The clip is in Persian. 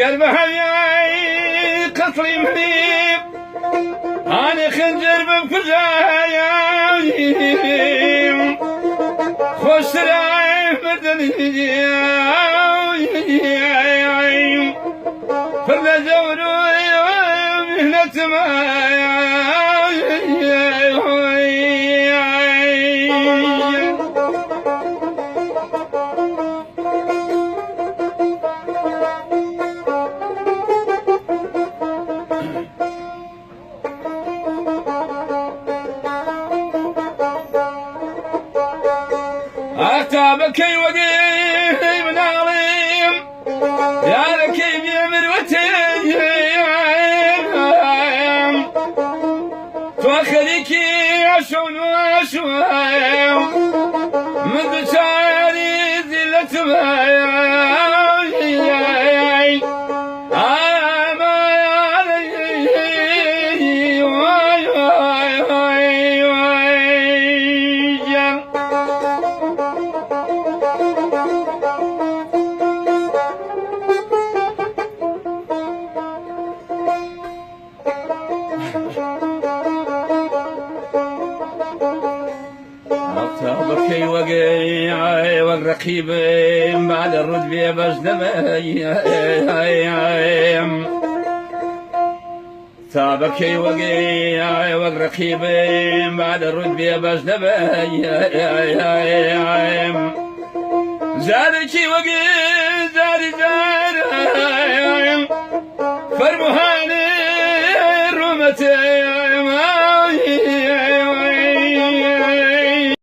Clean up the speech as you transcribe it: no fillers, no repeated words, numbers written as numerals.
قلبها يا قصري مريب أنا خنجر بفزايا خوش راي مدني فرد زورو مهنة مايا أكتابك وقيم من عظيم يا ركيب يا مروتين تواخذيك عشون وعشوان من شعري زلة مايا أكتابك وقي والرقيب بعد الردب بجنبي تابك وقي والرقيب بعد الردب بجنبي زادك وقي